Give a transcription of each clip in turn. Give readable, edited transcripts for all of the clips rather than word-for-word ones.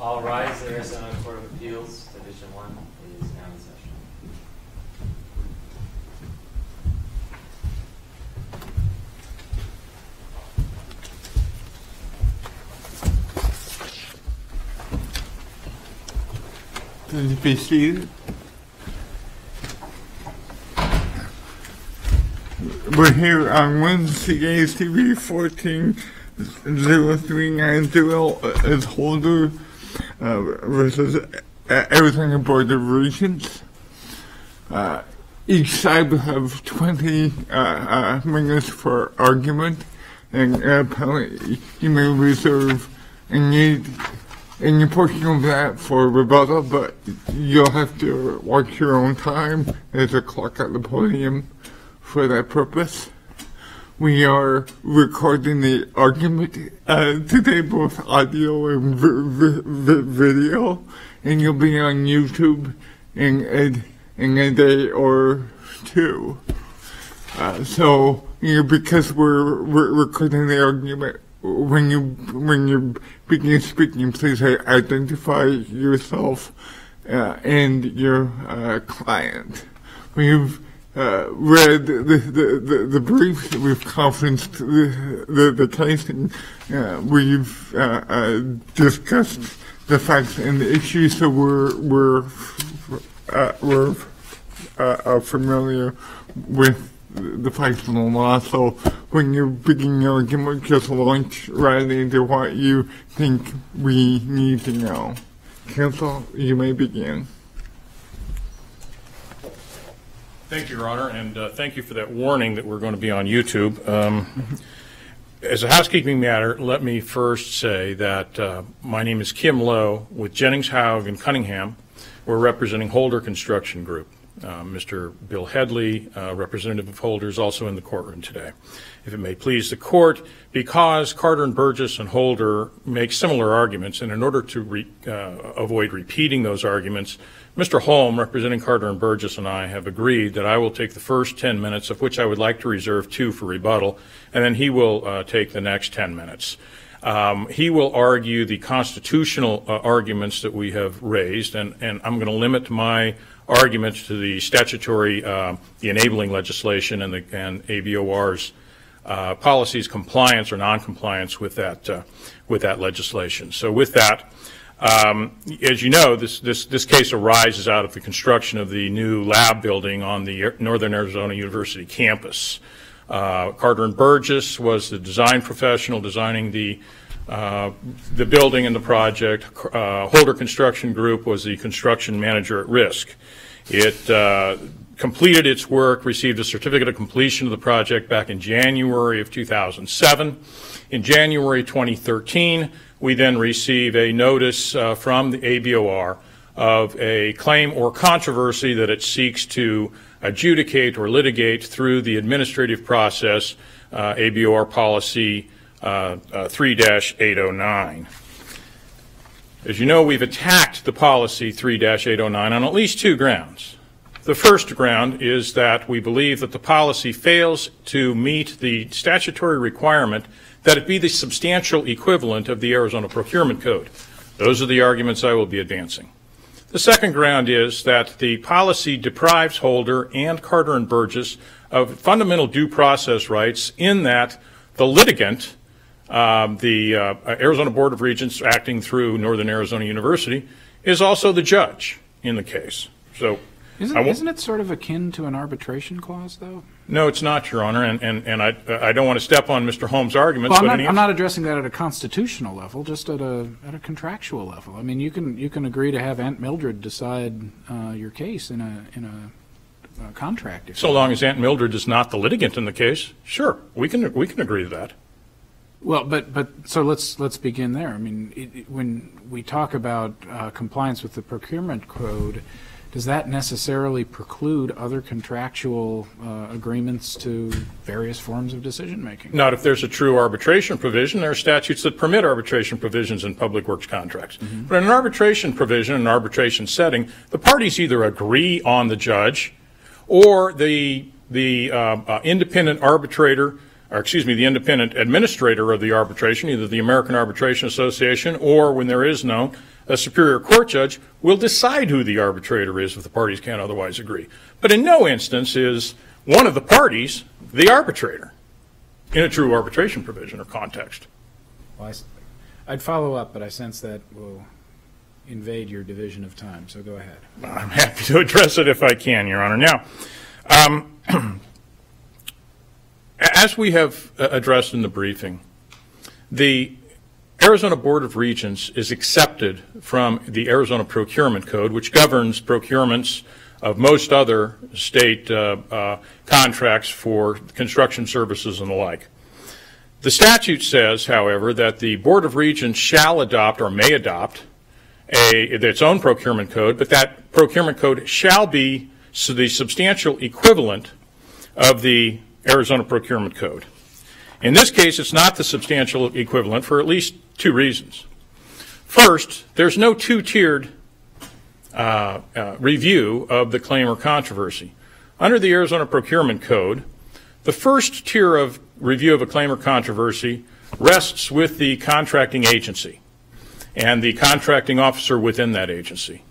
All rise. The Arizona Court of Appeals, Division 1, is now in session. Please be seated. We're here on Wednesday, CV140390 as Holder versus Arizona Board of Regents. Each side will have 20 minutes for argument, and apparently you may reserve any portion of that for rebuttal, but you'll have to watch your own time. There's a clock at the podium for that purpose. We are recording the argument today, both audio and video, and you'll be on YouTube in a day or two. So, because we're recording the argument, when you begin speaking, please identify yourself and your client. We've read the briefs, we've conferenced the case, and we've discussed the facts and the issues, so we're familiar with the facts and the law. So when you begin your argument, just launch right into what you think we need to know. Counsel, you may begin. Thank you, Your Honor, and thank you for that warning that we're going to be on YouTube. As a housekeeping matter, let me first say that my name is Kim Lowe with Jennings, Haug, and Cunningham. We're representing Holder Construction Group. Mr. Bill Headley, representative of Holder, is also in the courtroom today. If it may please the court, because Carter and Burgess and Holder make similar arguments, and in order to avoid repeating those arguments, Mr. Holm, representing Carter and Burgess, and I have agreed that I will take the first 10 minutes, of which I would like to reserve 2 for rebuttal, and then he will take the next 10 minutes. He will argue the constitutional arguments that we have raised, and I'm going to limit my arguments to the statutory, the enabling legislation and ABOR's policies compliance or non-compliance with that legislation. So with that, as you know, this case arises out of the construction of the new lab building on the Northern Arizona University campus. Carter and Burgess was the design professional designing the building and the project. Holder Construction Group was the construction manager at risk. It completed its work, received a certificate of completion of the project back in January of 2007. In January 2013, we then receive a notice from the ABOR of a claim or controversy that it seeks to adjudicate or litigate through the administrative process, ABOR policy 3-809. As you know, we've attacked the policy 3-809 on at least 2 grounds. The first ground is that we believe that the policy fails to meet the statutory requirement that it be the substantial equivalent of the Arizona Procurement Code. Those are the arguments I will be advancing. The second ground is that the policy deprives Holder and Carter and Burgess of fundamental due process rights in that the litigant, the Arizona Board of Regents acting through Northern Arizona University, is also the judge in the case. So Isn't it sort of akin to an arbitration clause, though? No, it's not, Your Honor, and I don't want to step on Mr. Holmes' arguments. Well, I'm not addressing that at a constitutional level, just at a contractual level. I mean, you can agree to have Aunt Mildred decide your case in a contract. So long as Aunt Mildred is not the litigant in the case, sure, we can agree to that. Well, but so let's begin there. I mean, when we talk about compliance with the procurement code, does that necessarily preclude other contractual agreements to various forms of decision-making? Not if there's a true arbitration provision. There are statutes that permit arbitration provisions in public works contracts. Mm-hmm. But in an arbitration provision, an arbitration setting, the parties either agree on the judge or the independent arbitrator, or excuse me, the independent administrator of the arbitration, either the American Arbitration Association or, when there is none, a superior court judge will decide who the arbitrator is if the parties can't otherwise agree. But in no instance is one of the parties the arbitrator in a true arbitration provision or context. Well, I'd follow up, but I sense that will invade your division of time, so go ahead. I'm happy to address it if I can, Your Honor. Now, as we have addressed in the briefing, the Arizona Board of Regents is accepted from the Arizona Procurement Code, which governs procurements of most other state contracts for construction services and the like. The statute says, however, that the Board of Regents shall adopt or may adopt its own procurement code, but that procurement code shall be the substantial equivalent of the Arizona Procurement Code. In this case, it's not the substantial equivalent for at least two reasons. First, there's no two-tiered review of the claim or controversy. Under the Arizona Procurement Code, the first tier of review of a claim or controversy rests with the contracting agency and the contracting officer within that agency.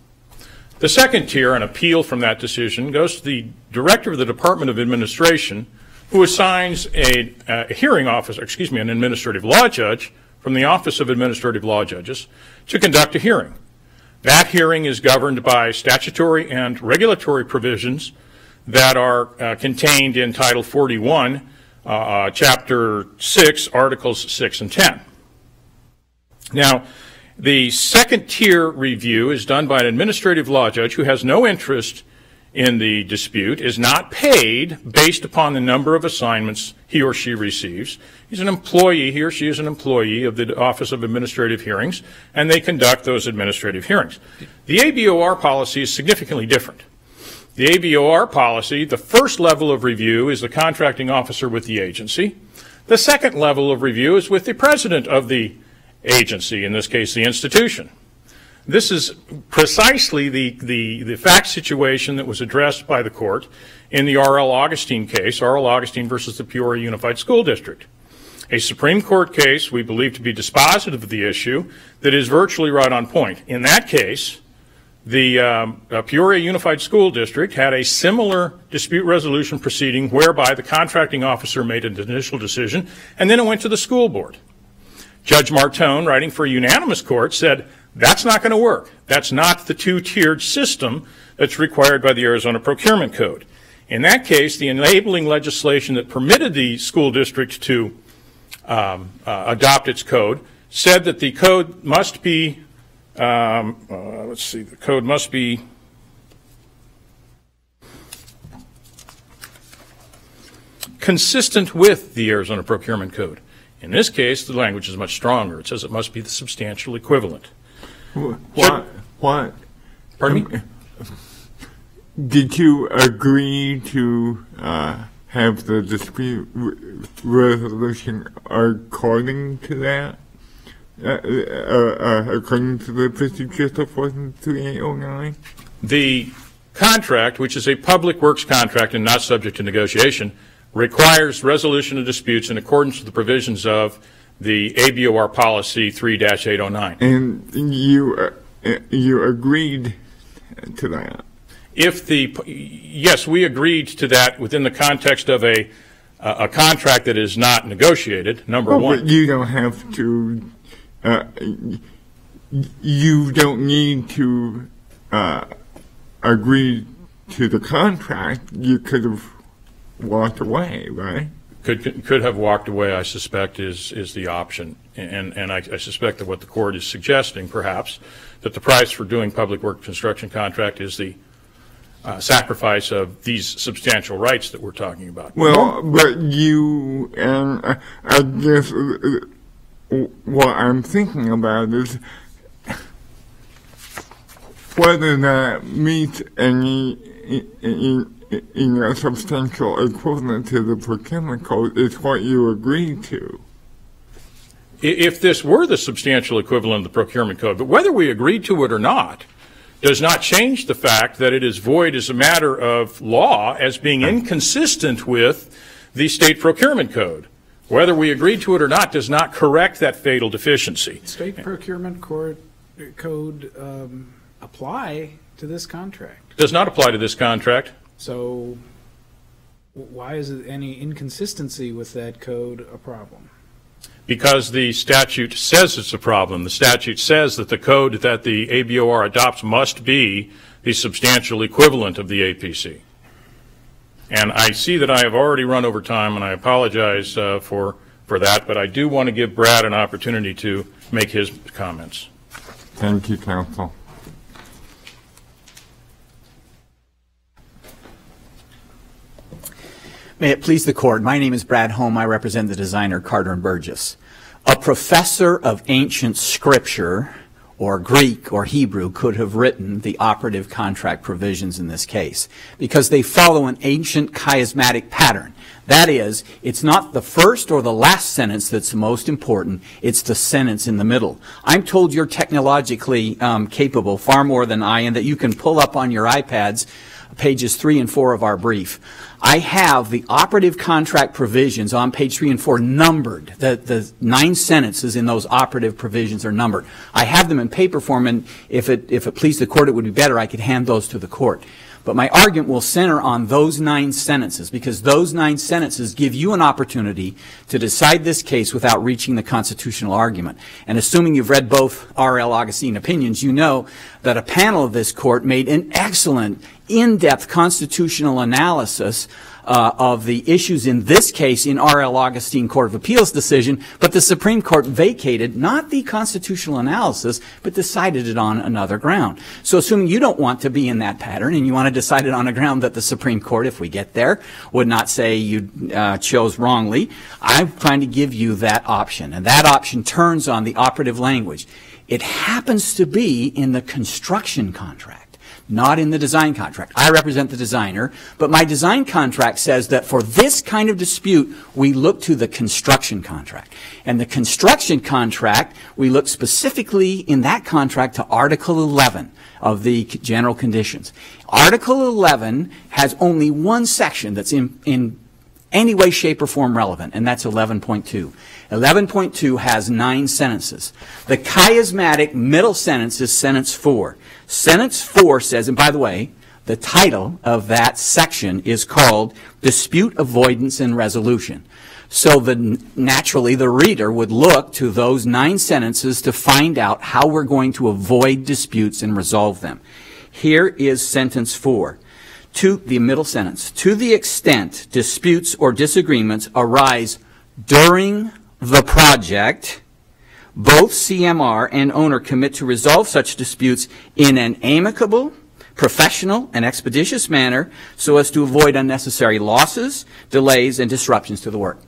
The second tier, an appeal from that decision, goes to the director of the Department of Administration, who assigns an administrative law judge from the Office of Administrative Law Judges to conduct a hearing. That hearing is governed by statutory and regulatory provisions that are contained in Title 41, Chapter 6, Articles 6 and 10. Now, the second tier review is done by an administrative law judge who has no interest in the dispute, is not paid based upon the number of assignments he or she receives. He's an employee, he or she is an employee of the Office of Administrative Hearings, and they conduct those administrative hearings. The ABOR policy is significantly different. The ABOR policy, the first level of review is the contracting officer with the agency. The second level of review is with the president of the agency, in this case the institution. This is precisely the fact situation that was addressed by the court in the R.L. Augustine case, R.L. Augustine versus the Peoria Unified School District. A Supreme Court case we believe to be dispositive of the issue that is virtually right on point. In that case, the Peoria Unified School District had a similar dispute resolution proceeding whereby the contracting officer made an initial decision and then it went to the school board. Judge Martone, writing for a unanimous court, said, that's not going to work. That's not the two-tiered system that's required by the Arizona Procurement Code. In that case, the enabling legislation that permitted the school district to adopt its code said that the code must be, the code must be consistent with the Arizona Procurement Code. In this case, the language is much stronger. It says it must be the substantial equivalent. What? Pardon me? Did you agree to have the dispute resolution according to that? According to the procedures of 43809? The contract, which is a public works contract and not subject to negotiation, requires resolution of disputes in accordance with the provisions of the ABOR policy 3-809. And you agreed to that? Yes, we agreed to that within the context of a contract that is not negotiated, number one. But you don't have to, you don't need to agree to the contract. You could have walked away, right? Could have walked away, I suspect, is the option. And I suspect that what the court is suggesting, perhaps, that the price for doing public work construction contract is the sacrifice of these substantial rights that we're talking about. Well, but you, and I guess what I'm thinking about is whether that meets any substantial equivalent to the procurement code is what you agreed to. If this were the substantial equivalent of the procurement code, but whether we agreed to it or not does not change the fact that it is void as a matter of law as being inconsistent with the state procurement code. Whether we agreed to it or not does not correct that fatal deficiency. State procurement court code apply to this contract? Does not apply to this contract. So why is it any inconsistency with that code a problem? Because the statute says it's a problem. The statute says that the code that the ABOR adopts must be the substantial equivalent of the APC. And I see that I have already run over time, and I apologize for that, but I do want to give Brad an opportunity to make his comments. Thank you, counsel. May it please the court, my name is Brad Holm. I represent the designer Carter and Burgess. A professor of ancient scripture, or Greek or Hebrew, could have written the operative contract provisions in this case because they follow an ancient chiasmatic pattern. That is, it's not the first or the last sentence that's the most important, it's the sentence in the middle. I'm told you're technologically capable, far more than I, and that you can pull up on your iPads pages 3 and 4 of our brief. I have the operative contract provisions on page 3 and 4 numbered. The 9 sentences in those operative provisions are numbered. I have them in paper form, and if it pleased the court, it would be better I could hand those to the court. But my argument will center on those 9 sentences because those 9 sentences give you an opportunity to decide this case without reaching the constitutional argument. And assuming you've read both R.L. Augustine opinions, you know that a panel of this court made an excellent, in-depth constitutional analysis of the issues in this case in R.L. Augustine Court of Appeals decision, but the Supreme Court vacated not the constitutional analysis, but decided it on another ground. So assuming you don't want to be in that pattern and you want to decide it on a ground that the Supreme Court, if we get there, would not say you chose wrongly, I'm trying to give you that option. And that option turns on the operative language. It happens to be in the construction contract, not in the design contract. I represent the designer, but my design contract says that for this kind of dispute, we look to the construction contract. And the construction contract, we look specifically in that contract to Article 11 of the general conditions. Article 11 has only one section that's in any way, shape, or form relevant, and that's 11.2. 11.2 has 9 sentences. The chiasmatic middle sentence is sentence 4. Sentence 4 says, and by the way, the title of that section is called Dispute Avoidance and Resolution. So naturally the reader would look to those 9 sentences to find out how we're going to avoid disputes and resolve them. Here is sentence 4. To the middle sentence, to the extent disputes or disagreements arise during the project, both CMR and owner commit to resolve such disputes in an amicable, professional, and expeditious manner so as to avoid unnecessary losses, delays, and disruptions to the work.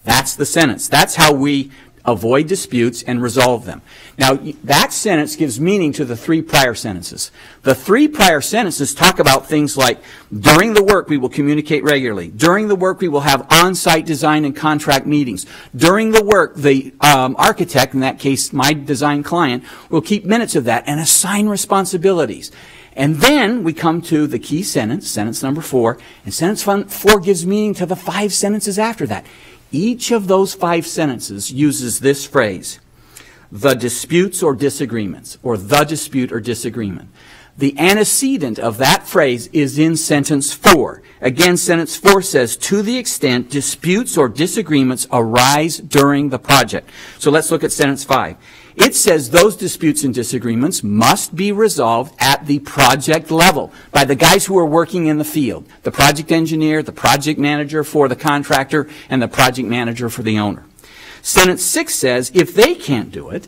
That's the sentence. That's how we avoid disputes and resolve them. Now, that sentence gives meaning to the 3 prior sentences. The 3 prior sentences talk about things like, during the work we will communicate regularly. During the work we will have on-site design and contract meetings. During the work, the architect, in that case my design client, will keep minutes of that and assign responsibilities. And then we come to the key sentence, sentence number 4, and sentence 4 gives meaning to the 5 sentences after that. Each of those 5 sentences uses this phrase, the disputes or disagreements, or the dispute or disagreement. The antecedent of that phrase is in sentence 4. Again, sentence 4 says, to the extent disputes or disagreements arise during the project. So let's look at sentence 5. It says those disputes and disagreements must be resolved at the project level by the guys who are working in the field, the project engineer, the project manager for the contractor, and the project manager for the owner. Sentence 6 says if they can't do it,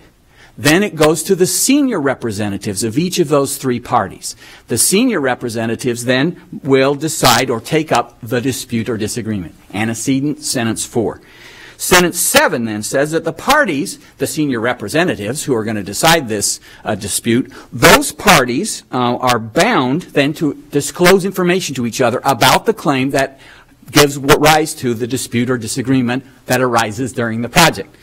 then it goes to the senior representatives of each of those 3 parties. The senior representatives then will decide or take up the dispute or disagreement. Antecedent, sentence 4. Sentence 7 then says that the parties, the senior representatives who are going to decide this dispute, those parties are bound then to disclose information to each other about the claim that gives rise to the dispute or disagreement that arises during the project.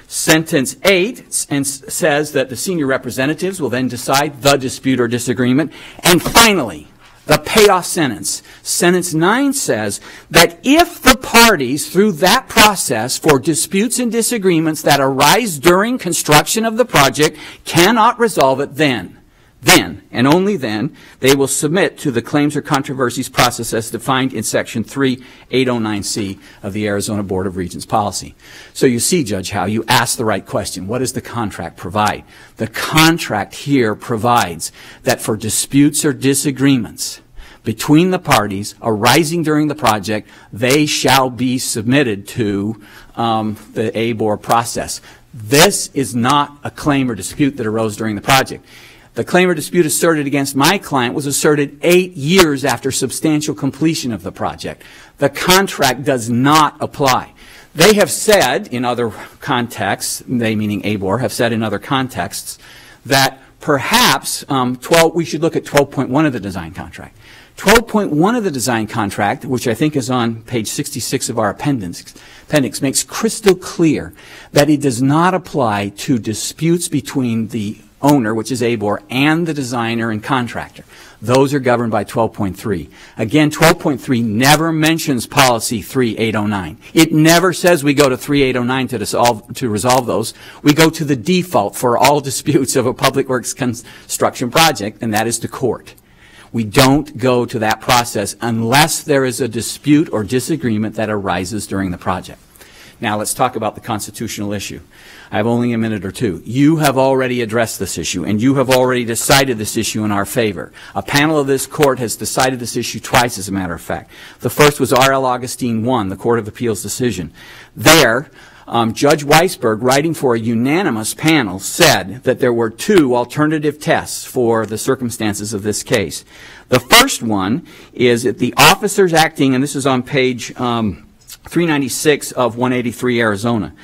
Sentence 8 says that the senior representatives will then decide the dispute or disagreement. And finally, the payoff sentence. Sentence 9 says that if the parties, through that process for disputes and disagreements that arise during construction of the project, cannot resolve it, then, and only then, they will submit to the claims or controversies process as defined in Section 3809C of the Arizona Board of Regents policy. So you see, Judge Howe, you asked the right question. What does the contract provide? The contract here provides that for disputes or disagreements between the parties arising during the project, they shall be submitted to the ABOR process. This is not a claim or dispute that arose during the project. The claim or dispute asserted against my client was asserted 8 years after substantial completion of the project. The contract does not apply. They have said in other contexts, they meaning ABOR, have said in other contexts that perhaps we should look at 12.1 of the design contract. 12.1 of the design contract, which I think is on page 66 of our appendix, makes crystal clear that it does not apply to disputes between the owner, which is ABOR, and the designer and contractor. Those are governed by 12.3. Again, 12.3 never mentions policy 3809. It never says we go to 3809 to resolve those. We go to the default for all disputes of a public works construction project, and that is to court. We don't go to that process unless there is a dispute or disagreement that arises during the project. Now let's talk about the constitutional issue. I have only a minute or two. You have already addressed this issue, and you have already decided this issue in our favor. A panel of this court has decided this issue twice, as a matter of fact. The first was R.L. Augustine 1, the Court of Appeals decision. There, Judge Weisberg, writing for a unanimous panel, said that there were two alternative tests for the circumstances of this case. The first one is that the officers acting, and this is on page 396 of 183 Arizona.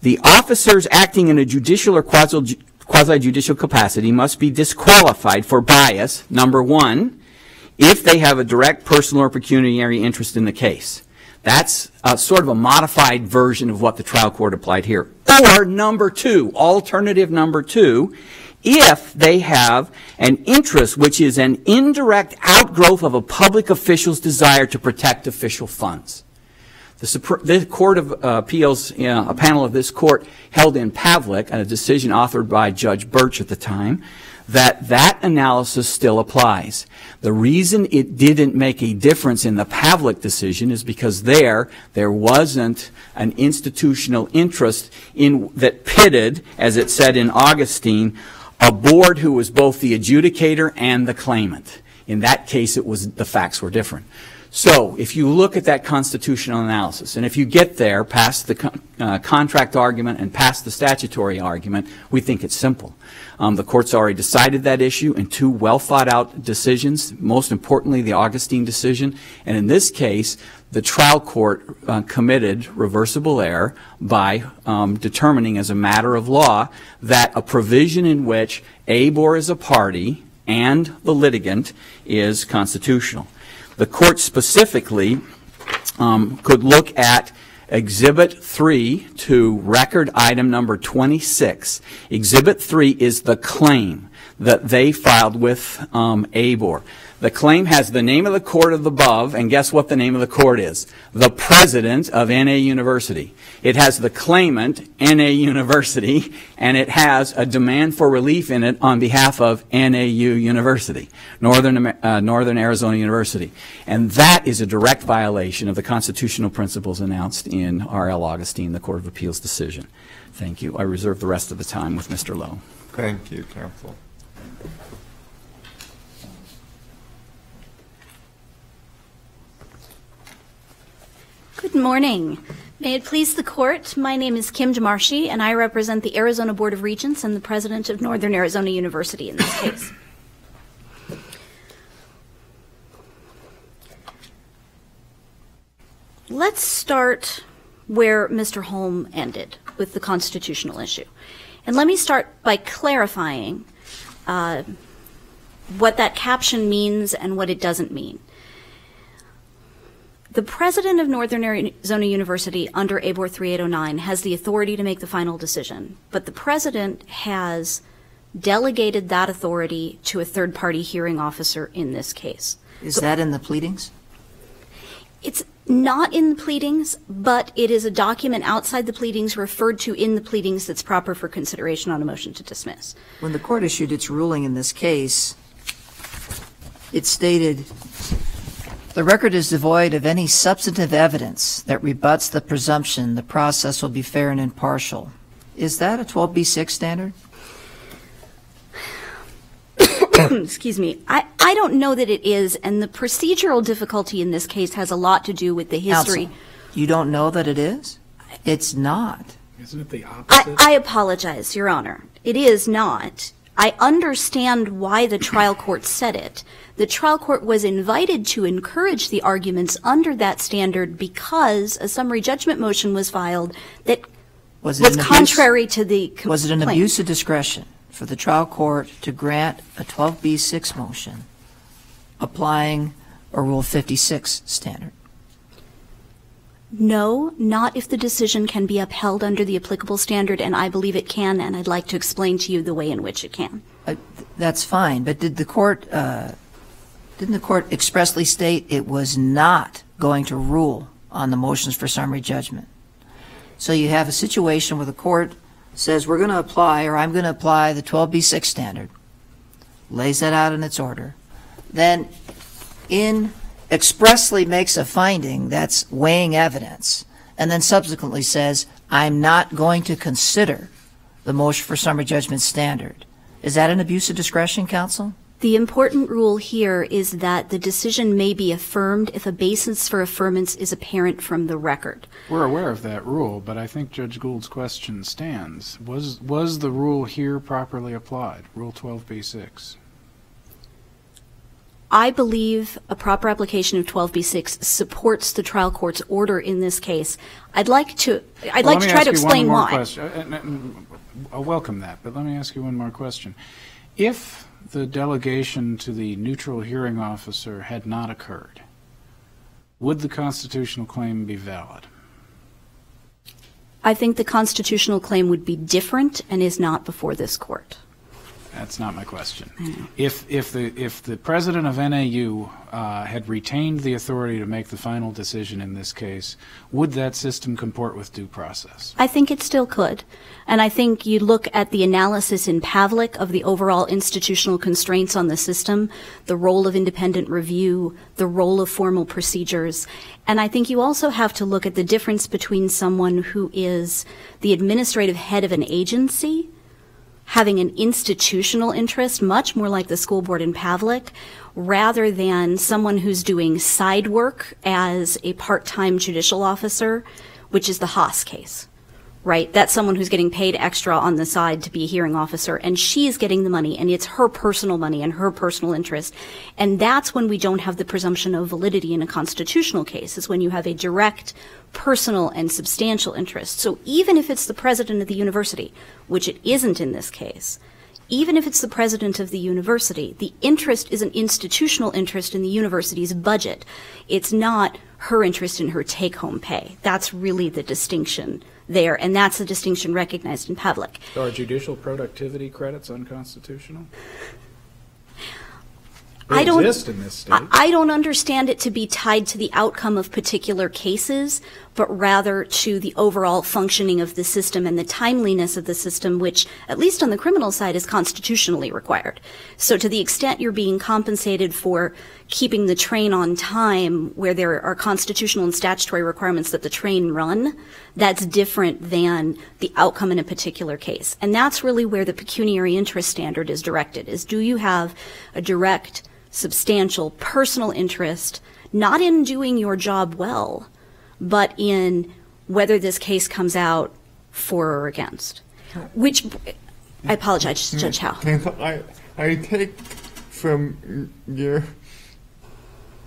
The officers acting in a judicial or quasi-judicial capacity must be disqualified for bias, number one, if they have a direct personal or pecuniary interest in the case. That's sort of a modified version of what the trial court applied here. Or number two, alternative number two, if they have an interest which is an indirect outgrowth of a public official's desire to protect official funds. The Court of Appeals, a panel of this court held in Pavlik, a decision authored by Judge Birch at the time, that analysis still applies. The reason it didn't make a difference in the Pavlik decision is because there wasn't an institutional interest that pitted, as it said in Augustine, a board who was both the adjudicator and the claimant. In that case, the facts were different. So if you look at that constitutional analysis, and if you get there past the contract argument and past the statutory argument, we think it's simple. The court's already decided that issue in two well-thought-out decisions, most importantly the Augustine decision, and in this case, the trial court committed reversible error by determining as a matter of law that a provision in which ABOR is a party and the litigant is constitutional. The court specifically could look at Exhibit 3 to record item number 26. Exhibit 3 is the claim that they filed with ABOR. The claim has the name of the court above, and guess what the name of the court is? The president of NA University. It has the claimant, NA University, and it has a demand for relief in it on behalf of NAU University, Northern Arizona University. And that is a direct violation of the constitutional principles announced in R.L. Augustine, the Court of Appeals decision. Thank you. I reserve the rest of the time with Mr. Lowe. Thank you, counsel. Good morning. May it please the court, my name is Kim Demarshi, and I represent the Arizona Board of Regents and the president of Northern Arizona University in this case. Let's start where Mr. Holm ended with the constitutional issue. And let me start by clarifying what that caption means and what it doesn't mean. The president of Northern Arizona University under ABOR 3809 has the authority to make the final decision, but the president has delegated that authority to a third-party hearing officer in this case. Is that in the pleadings? It's not in the pleadings, but it is a document outside the pleadings referred to in the pleadings that's proper for consideration on a motion to dismiss. When the court issued its ruling in this case, it stated, the record is devoid of any substantive evidence that rebuts the presumption the process will be fair and impartial. Is that a 12b6 standard? Excuse me. I don't know that it is, and the procedural difficulty in this case has a lot to do with the history. Counsel, you don't know that it is? It's not. Isn't it the opposite? I apologize, Your Honor. It is not. I understand why the trial court said it. The trial court was invited to encourage the arguments under that standard because a summary judgment motion was filed that was contrary to the complaint. Was it an abuse of discretion for the trial court to grant a 12b6 motion applying a Rule 56 standard? No, not if the decision can be upheld under the applicable standard, and I believe it can, and I'd like to explain to you the way in which it can. That's fine, but didn't the court expressly state it was not going to rule on the motions for summary judgment? So you have a situation where the court says we're going to apply, or I'm going to apply the 12b6 standard, lays that out in its order, then expressly makes a finding that's weighing evidence, and then subsequently says, I'm not going to consider the motion for summary judgment standard. Is that an abuse of discretion, counsel? The important rule here is that the decision may be affirmed if a basis for affirmance is apparent from the record. We're aware of that rule, but I think Judge Gould's question stands. Was the rule here properly applied, Rule 12b6? I believe a proper application of 12b6 supports the trial court's order in this case. I'd like to try to explain why. I welcome that, but let me ask you one more question. If the delegation to the neutral hearing officer had not occurred, would the constitutional claim be valid? I think the constitutional claim would be different and is not before this court. That's not my question. If the president of NAU had retained the authority to make the final decision in this case, would that system comport with due process? I think it still could. And I think you look at the analysis in Pavlik of the overall institutional constraints on the system, the role of independent review, the role of formal procedures. And I think you also have to look at the difference between someone who is the administrative head of an agency having an institutional interest, much more like the school board in Pavlik, rather than someone who's doing side work as a part-time judicial officer, which is the Haas case, right? That's someone who's getting paid extra on the side to be a hearing officer, and she's getting the money, and it's her personal money and her personal interest. And that's when we don't have the presumption of validity in a constitutional case, is when you have a direct personal and substantial interest. So even if it's the president of the university, which it isn't in this case, even if it's the president of the university, the interest is an institutional interest in the university's budget. It's not her interest in her take-home pay. That's really the distinction there, and that's the distinction recognized in Pavlik. So are judicial productivity credits unconstitutional? They exist in this state. I don't understand it to be tied to the outcome of particular cases, but rather to the overall functioning of the system and the timeliness of the system, which, at least on the criminal side, is constitutionally required. So to the extent you're being compensated for keeping the train on time, where there are constitutional and statutory requirements that the train run, that's different than the outcome in a particular case. And that's really where the pecuniary interest standard is directed, is do you have a direct, substantial personal interest, not in doing your job well, but in whether this case comes out for or against. Which, I apologize, Judge Howe. I take from your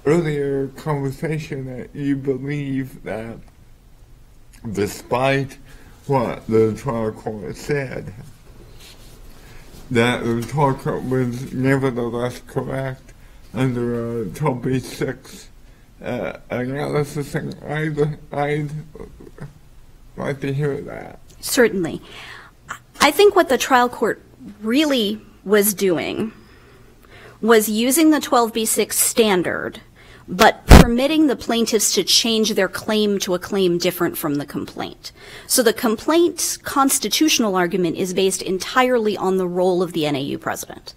earlier conversation that you believe that despite what the trial court said, that the trial court was nevertheless correct under 12b6 analysis, and I'd like to hear that. Certainly. I think what the trial court really was doing was using the 12b6 standard, but permitting the plaintiffs to change their claim to a claim different from the complaint. So the complaint's constitutional argument is based entirely on the role of the NAU president.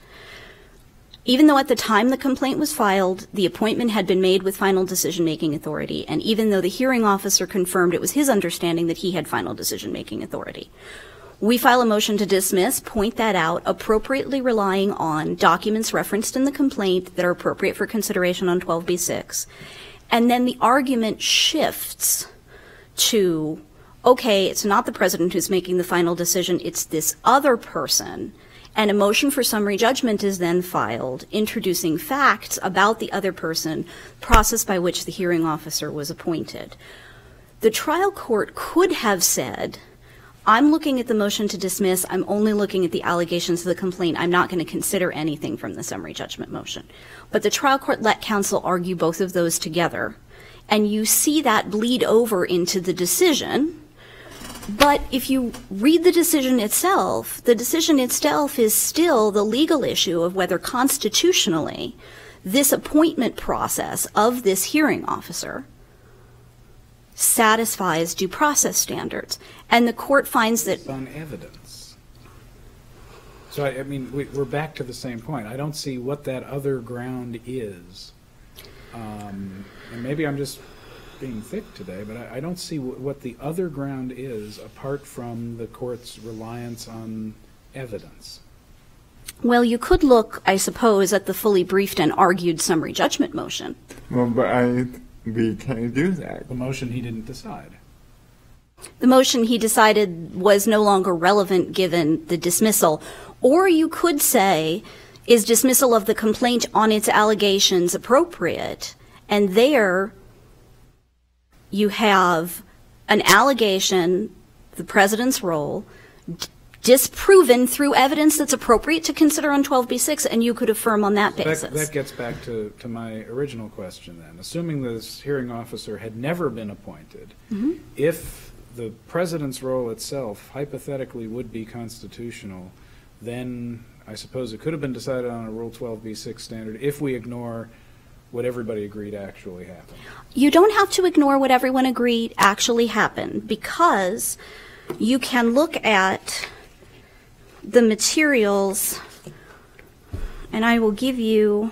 Even though at the time the complaint was filed, the appointment had been made with final decision-making authority, and even though the hearing officer confirmed it was his understanding that he had final decision-making authority. We file a motion to dismiss, point that out, appropriately relying on documents referenced in the complaint that are appropriate for consideration on 12b6. And then the argument shifts to, okay, it's not the president who's making the final decision, it's this other person. And a motion for summary judgment is then filed, introducing facts about the other person, process by which the hearing officer was appointed. The trial court could have said, I'm looking at the motion to dismiss, I'm only looking at the allegations of the complaint, I'm not going to consider anything from the summary judgment motion. But the trial court let counsel argue both of those together, and you see that bleed over into the decision. But if you read the decision itself is still the legal issue of whether constitutionally this appointment process of this hearing officer satisfies due process standards. And the court finds that on evidence. So, I mean, we're back to the same point. I don't see what that other ground is. And maybe I'm just being thick today, but I don't see what the other ground is apart from the court's reliance on evidence. Well, you could look, I suppose, at the fully briefed and argued summary judgment motion. Well, but we can't do that. The motion he didn't decide. The motion he decided was no longer relevant given the dismissal. Or you could say, is dismissal of the complaint on its allegations appropriate? And there you have an allegation, the president's role, disproven through evidence that's appropriate to consider on 12b6, and you could affirm on that basis. That gets back to my original question then. Assuming this hearing officer had never been appointed, if the president's role itself hypothetically would be constitutional, then I suppose it could have been decided on a Rule 12b6 standard if we ignore what everybody agreed actually happened. You don't have to ignore what everyone agreed actually happened, because you can look at the materials, and I will give you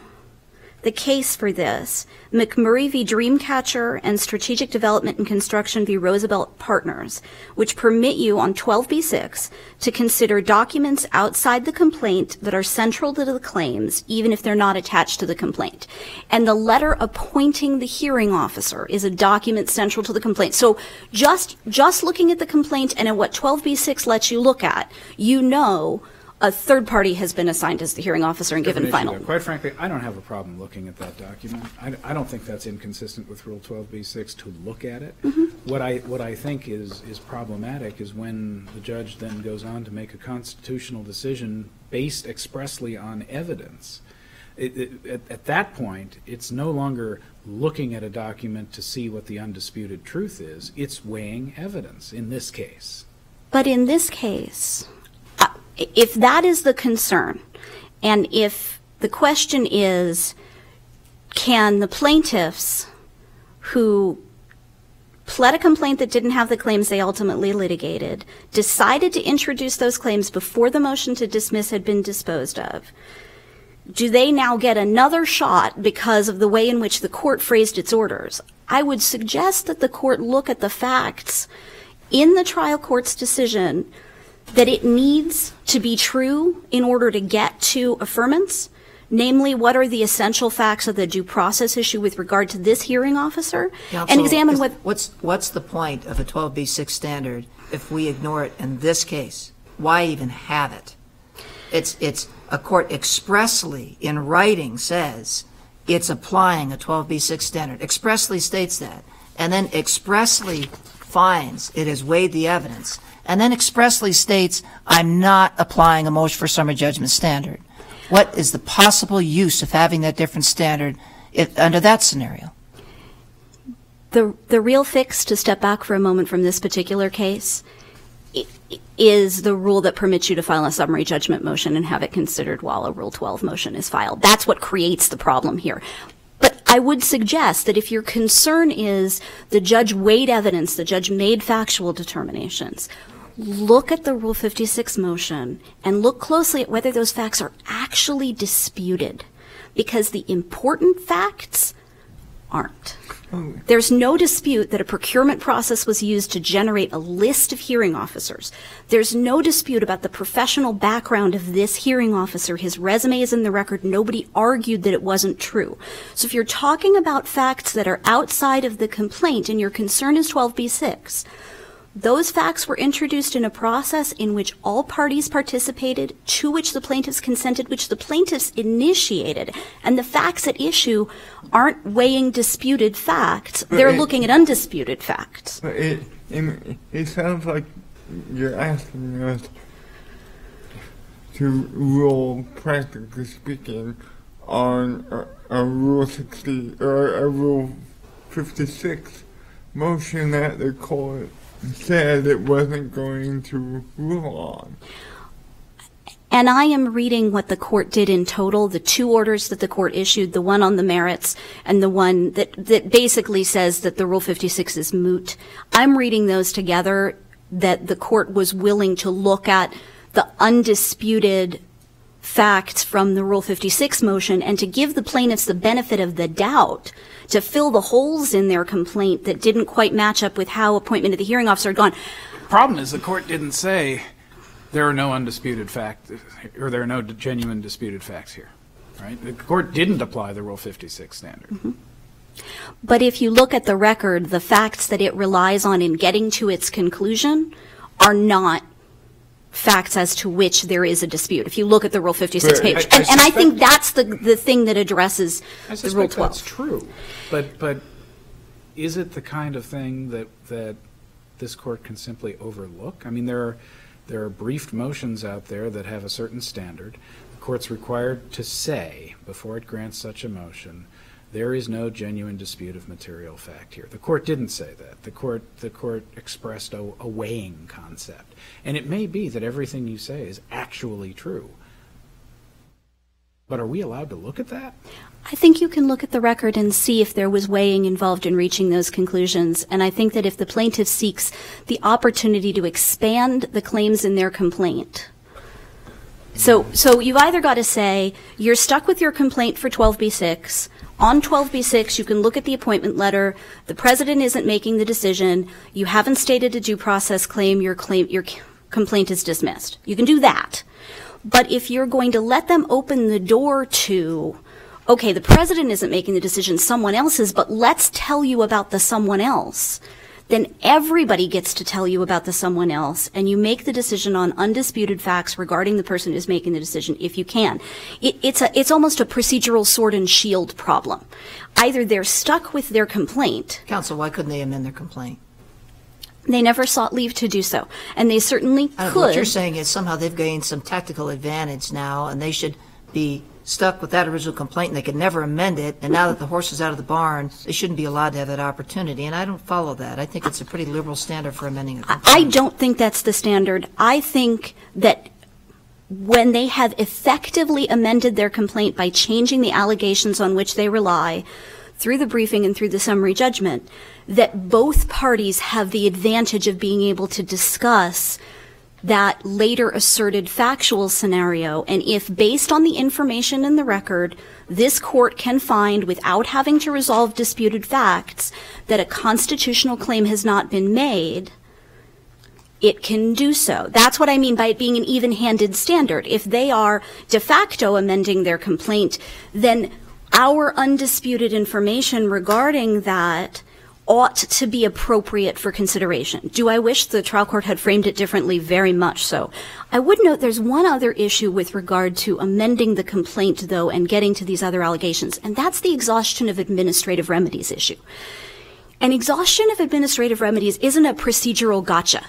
the case for this. McMurray v. Dreamcatcher and Strategic Development and Construction v. Roosevelt Partners, which permit you on 12b6 to consider documents outside the complaint that are central to the claims, even if they're not attached to the complaint. And the letter appointing the hearing officer is a document central to the complaint. So just looking at the complaint and at what 12b6 lets you look at, you know a third party has been assigned as the hearing officer and given final. Quite frankly, I don't have a problem looking at that document. I don't think that's inconsistent with Rule 12b6 to look at it. What I think is problematic is when the judge then goes on to make a constitutional decision based expressly on evidence. At that point, it's no longer looking at a document to see what the undisputed truth is. It's weighing evidence in this case. But in this case, if that is the concern, and if the question is, can the plaintiffs who pled a complaint that didn't have the claims they ultimately litigated, decided to introduce those claims before the motion to dismiss had been disposed of, do they now get another shot because of the way in which the court phrased its orders? I would suggest that the court look at the facts in the trial court's decision that it needs to be true in order to get to affirmance, namely what are the essential facts of the due process issue with regard to this hearing officer, Counsel, and examine what's the point of a 12b6 standard if we ignore it in this case? Why even have it? It's a court expressly in writing says it's applying a 12b6 standard, expressly states that, and then expressly finds it has weighed the evidence, and then expressly states, I'm not applying a motion for summary judgment standard. What is the possible use of having that different standard under that scenario? The real fix, to step back for a moment from this particular case, is the rule that permits you to file a summary judgment motion and have it considered while a Rule 12 motion is filed. That's what creates the problem here. But I would suggest that if your concern is the judge weighed evidence, the judge made factual determinations, look at the Rule 56 motion and look closely at whether those facts are actually disputed, because the important facts aren't. There's no dispute that a procurement process was used to generate a list of hearing officers. There's no dispute about the professional background of this hearing officer. His resume is in the record. Nobody argued that it wasn't true. So if you're talking about facts that are outside of the complaint and your concern is 12b-6, those facts were introduced in a process in which all parties participated, to which the plaintiffs consented, which the plaintiffs initiated. And the facts at issue aren't weighing disputed facts. They're looking at undisputed facts. But it sounds like you're asking us to rule, practically speaking, on a Rule 60 or a Rule 56 motion that the court said it wasn't going to rule on. And I am reading what the court did in total, the two orders that the court issued, the one on the merits and the one that basically says that the Rule 56 is moot. I'm reading those together, that the court was willing to look at the undisputed facts from the Rule 56 motion and to give the plaintiffs the benefit of the doubt to fill the holes in their complaint that didn't quite match up with how appointment of the hearing officer had gone. The problem is the court didn't say there are no undisputed facts, or there are no genuine disputed facts here, right? The court didn't apply the Rule 56 standard. Mm-hmm. But if you look at the record, the facts that it relies on in getting to its conclusion are not facts as to which there is a dispute. If you look at the Rule 56 page. And I think that's the thing that addresses the Rule 12. That's true. But is it the kind of thing that this court can simply overlook? I mean, there are briefed motions out there that have a certain standard. The court's required to say, before it grants such a motion, there is no genuine dispute of material fact here. The court didn't say that. The court expressed a weighing concept. And it may be that everything you say is actually true. But are we allowed to look at that? I think you can look at the record and see if there was weighing involved in reaching those conclusions. And I think that if the plaintiff seeks the opportunity to expand the claims in their complaint, so you've either got to say you're stuck with your complaint for 12b-6. On 12b-6, you can look at the appointment letter. The president isn't making the decision. You haven't stated a due process claim. Your complaint is dismissed. You can do that. But if you're going to let them open the door to, okay, the president isn't making the decision, someone else is, but let's tell you about the someone else, then everybody gets to tell you about the someone else, and you make the decision on undisputed facts regarding the person who's making the decision if you can. It's almost a procedural sword and shield problem. Either they're stuck with their complaint. Counsel, why couldn't they amend their complaint? They never sought leave to do so, and they certainly could. What you're saying is somehow they've gained some tactical advantage now, and they should be stuck with that original complaint, and they could never amend it, and now that the horse is out of the barn, they shouldn't be allowed to have that opportunity. And I don't follow that. I think it's a pretty liberal standard for amending a complaint. I don't think that's the standard. I think that when they have effectively amended their complaint by changing the allegations on which they rely through the briefing and through the summary judgment, that both parties have the advantage of being able to discuss that later asserted factual scenario. And if, based on the information in the record, this court can find, without having to resolve disputed facts, that a constitutional claim has not been made, it can do so. That's what I mean by it being an even-handed standard. If they are de facto amending their complaint, then our undisputed information regarding that ought to be appropriate for consideration. Do I wish the trial court had framed it differently? Very much so. I would note there's one other issue with regard to amending the complaint, though, and getting to these other allegations, and that's the exhaustion of administrative remedies issue. An exhaustion of administrative remedies isn't a procedural gotcha.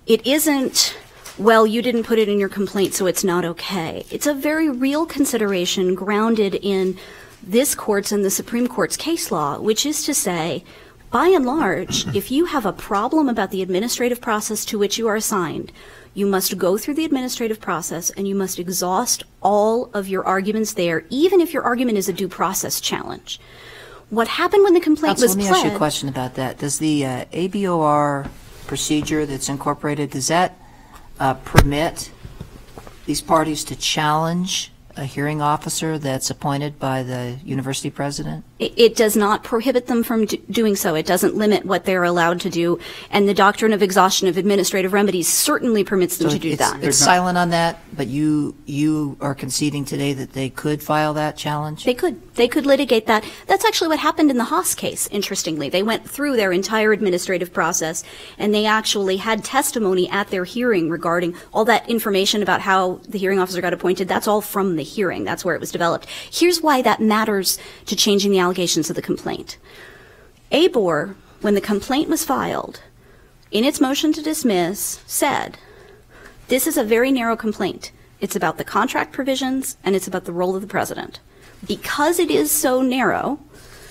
It isn't, well, you didn't put it in your complaint, so it's not okay. It's a very real consideration grounded in this court's and the Supreme Court's case law, which is to say, By and large, if you have a problem about the administrative process to which you are assigned, you must go through the administrative process and you must exhaust all of your arguments there, even if your argument is a due process challenge. What happened when the complaint was Let me pled? ask you a question about that. Does the ABOR procedure that's incorporated, does that permit these parties to challenge a hearing officer that's appointed by the university president? It does not prohibit them from doing so. It doesn't limit what they're allowed to do. And the doctrine of exhaustion of administrative remedies certainly permits them to do that. It's silent on that, but you are conceding today that they could file that challenge? They could. They could litigate that. That's actually what happened in the Haas case, interestingly. They went through their entire administrative process, and they actually had testimony at their hearing regarding all that information about how the hearing officer got appointed. That's all from the hearing. That's where it was developed. Here's why that matters to changing the allegations of the complaint. ABOR, when the complaint was filed, in its motion to dismiss, said, this is a very narrow complaint. It's about the contract provisions, and it's about the role of the president. Because it is so narrow,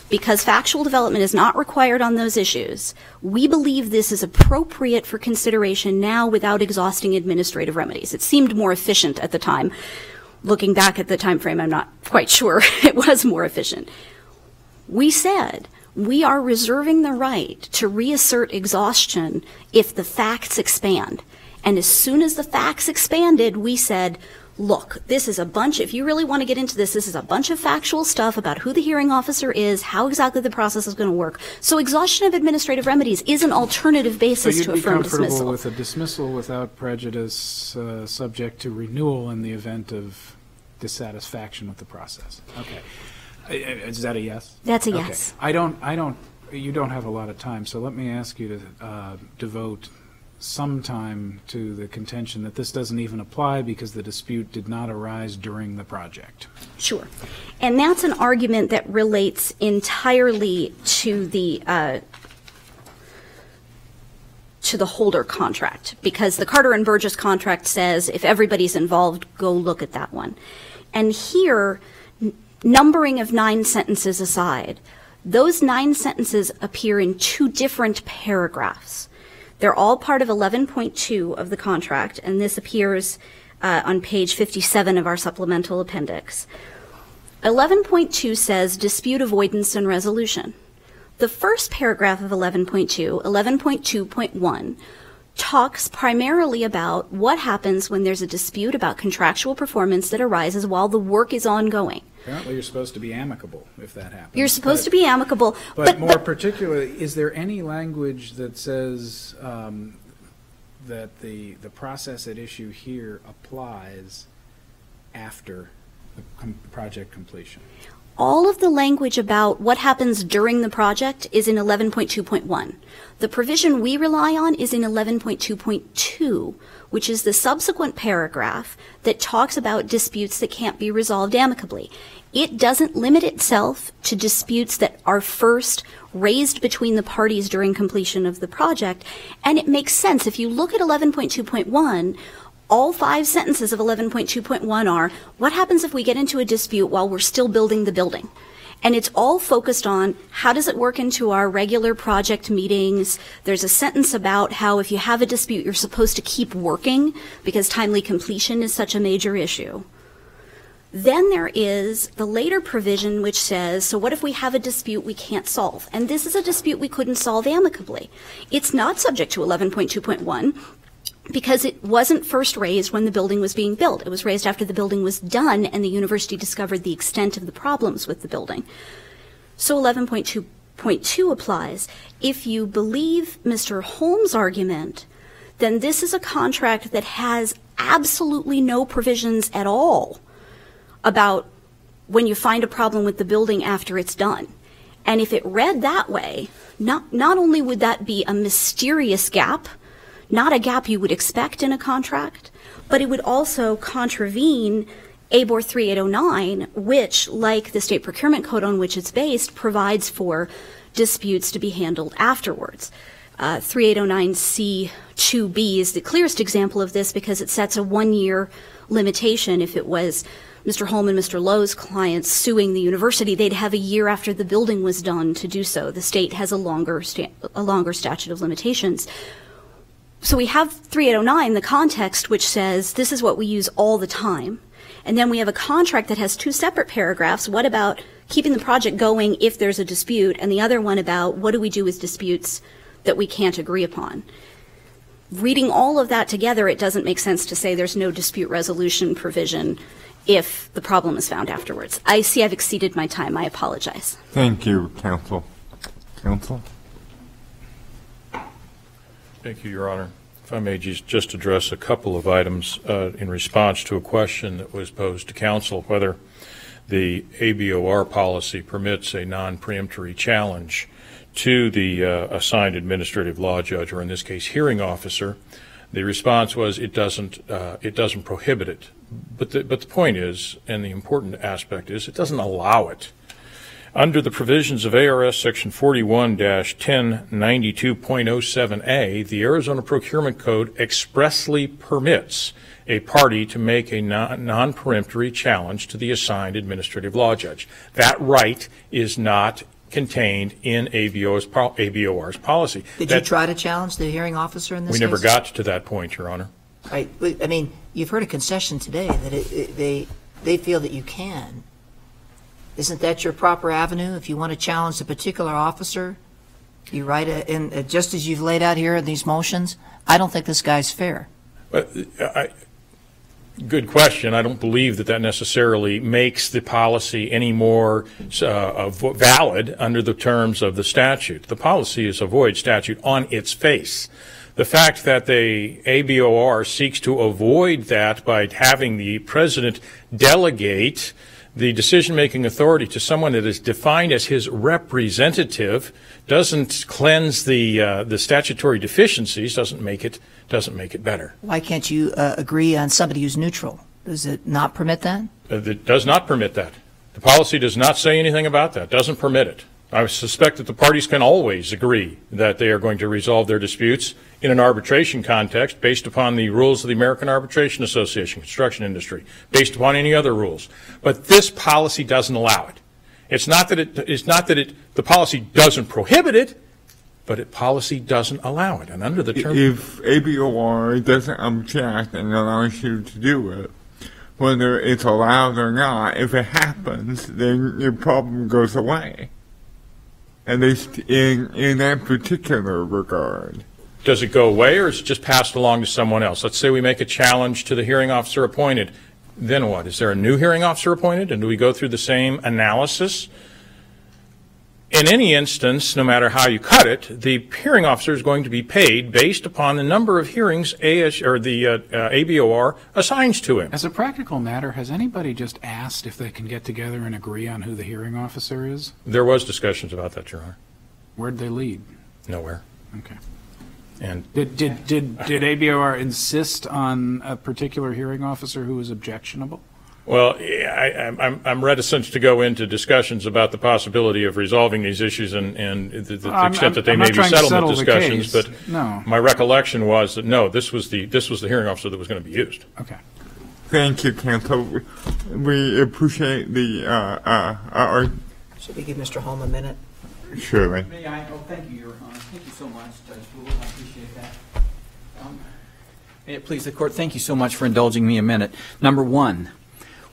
because factual development is not required on those issues, we believe this is appropriate for consideration now without exhausting administrative remedies. It seemed more efficient at the time. Looking back at the time frame, I'm not quite sure it was more efficient. We said we are reserving the right to reassert exhaustion if the facts expand. And as soon as the facts expanded, we said, look, this is a bunch, if you really want to get into this, this is a bunch of factual stuff about who the hearing officer is, how exactly the process is going to work. So exhaustion of administrative remedies is an alternative basis to affirm dismissal. So you'd be comfortable with a dismissal without prejudice, subject to renewal in the event of dissatisfaction with the process? Okay. Is that a yes? That's a yes. Okay. You don't have a lot of time, so let me ask you to devote some time to the contention that this doesn't even apply because the dispute did not arise during the project. Sure. And that's an argument that relates entirely to the holder contract, because the Carter and Burgess contract says if everybody's involved, go look at that one. And here, numbering of 9 sentences aside, those 9 sentences appear in 2 different paragraphs. They're all part of 11.2 of the contract, and this appears on page 57 of our supplemental appendix. 11.2 says dispute avoidance and resolution. The first paragraph of 11.2, 11.2.1, talks primarily about what happens when there's a dispute about contractual performance that arises while the work is ongoing. Apparently you're supposed to be amicable if that happens. You're supposed to be amicable. But more particularly, is there any language that says that the process at issue here applies after the project completion? All of the language about what happens during the project is in 11.2.1. The provision we rely on is in 11.2.2, which is the subsequent paragraph that talks about disputes that can't be resolved amicably. It doesn't limit itself to disputes that are first raised between the parties during completion of the project, and it makes sense. If you look at 11.2.1, all 5 sentences of 11.2.1 are, what happens if we get into a dispute while we're still building the building? And it's all focused on how does it work into our regular project meetings. There's a sentence about how if you have a dispute, you're supposed to keep working because timely completion is such a major issue. Then there is the later provision which says, so what if we have a dispute we can't solve? And this is a dispute we couldn't solve amicably. It's not subject to 11.2.1. because it wasn't first raised when the building was being built. It was raised after the building was done and the university discovered the extent of the problems with the building. So 11.2.2 applies. If you believe Mr. Holmes' argument, then this is a contract that has absolutely no provisions at all about when you find a problem with the building after it's done. And if it read that way, not only would that be a mysterious gap, not a gap you would expect in a contract, but it would also contravene ABOR 3809, which, like the state procurement code on which it's based, provides for disputes to be handled afterwards. 3809C2B is the clearest example of this because it sets a 1-year limitation if it was Mr. Holm and Mr. Lowe's clients suing the university, they'd have a year after the building was done to do so. The state has a longer statute of limitations. So we have 3809, the context, which says this is what we use all the time. And then we have a contract that has two separate paragraphs. What about keeping the project going if there's a dispute? And the other one about what do we do with disputes that we can't agree upon? Reading all of that together, it doesn't make sense to say there's no dispute resolution provision if the problem is found afterwards. I see I've exceeded my time. I apologize. Thank you, counsel. Counsel? Thank you, Your Honor. If I may just address a couple of items in response to a question that was posed to counsel, whether the ABOR policy permits a non-preemptory challenge to the assigned administrative law judge, or in this case, hearing officer. The response was it doesn't prohibit it. But the point is, and the important aspect is, it doesn't allow it. Under the provisions of ARS Section 41-1092.07a, the Arizona Procurement Code expressly permits a party to make a non-peremptory challenge to the assigned administrative law judge. That right is not contained in ABOR's policy. Did you try to challenge the hearing officer in this case? We never got to that point, Your Honor. Right. I mean, you've heard a concession today that they feel that you can. Isn't that your proper avenue? If you want to challenge a particular officer, you write it just as you've laid out here in these motions. I don't think this guy's fair. Good question. I don't believe that necessarily makes the policy any more valid under the terms of the statute. The policy is a void statute on its face. The fact that the ABOR seeks to avoid that by having the president delegate the decision-making authority to someone that is defined as his representative doesn't cleanse the statutory deficiencies, doesn't make it better. Why can't you agree on somebody who's neutral? Does it not permit that? It does not permit that. The policy does not say anything about that. Doesn't permit it. I suspect that the parties can always agree that they are going to resolve their disputes in an arbitration context based upon the rules of the American Arbitration Association, construction industry, based upon any other rules. But this policy doesn't allow it. It's not that the policy doesn't prohibit it, but the policy doesn't allow it. And under the term, if ABOR doesn't object and allows you to do it, whether it's allowed or not, if it happens, then your problem goes away. At least in that particular regard. Does it go away, or is it just passed along to someone else? Let's say we make a challenge to the hearing officer appointed. Then what? Is there a new hearing officer appointed, and do we go through the same analysis? In any instance, no matter how you cut it, the hearing officer is going to be paid based upon the number of hearings the ABOR assigns to him. As a practical matter, has anybody just asked if they can get together and agree on who the hearing officer is? There was discussions about that, Your Honor. Where'd they lead? Nowhere. Okay. And Did ABOR insist on a particular hearing officer who was objectionable? well, I'm reticent to go into discussions about the possibility of resolving these issues and the extent that they may be settlement discussions. But no. My recollection was that no, this was the hearing officer that was going to be used. Okay. Thank you, counsel. We appreciate the Should we give Mr. Holm a minute? surely. May I? Oh, thank you, Your Honor. Thank you so much, Judge Rule. I appreciate that. May it please the Court, thank you so much for indulging me a minute. Number one,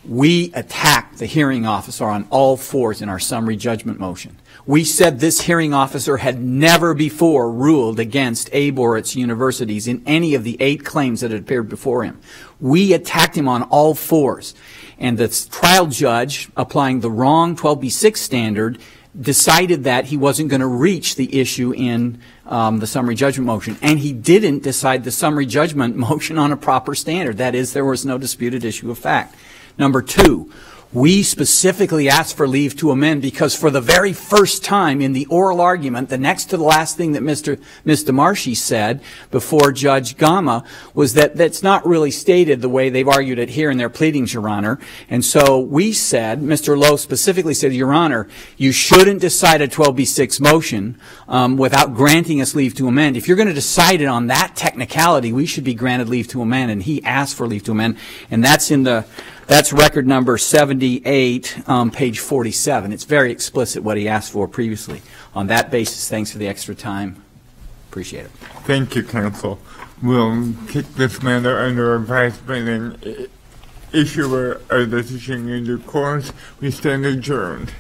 we attacked the hearing officer on all fours in our summary judgment motion. We said this hearing officer had never before ruled against ABOR or its universities in any of the 8 claims that had appeared before him. We attacked him on all fours. And the trial judge, applying the wrong 12b-6 standard, decided that he wasn't going to reach the issue in the summary judgment motion. And he didn't decide the summary judgment motion on a proper standard. That is, there was no disputed issue of fact. Number two, we specifically asked for leave to amend because for the very first time in the oral argument, the next to the last thing that Mr. DeMarchi said before Judge Gama was that that's not really stated the way they've argued it here in their pleadings, Your Honor. And so we said, Mr. Lowe specifically said, Your Honor, you shouldn't decide a 12b-6 motion without granting us leave to amend. If you're going to decide it on that technicality, we should be granted leave to amend. And he asked for leave to amend. And that's in the That's record number 78, page 47. It's very explicit what he asked for previously. On that basis, thanks for the extra time. Appreciate it. Thank you, counsel. We'll take this matter under advisement and issue a decision in due course. We stand adjourned.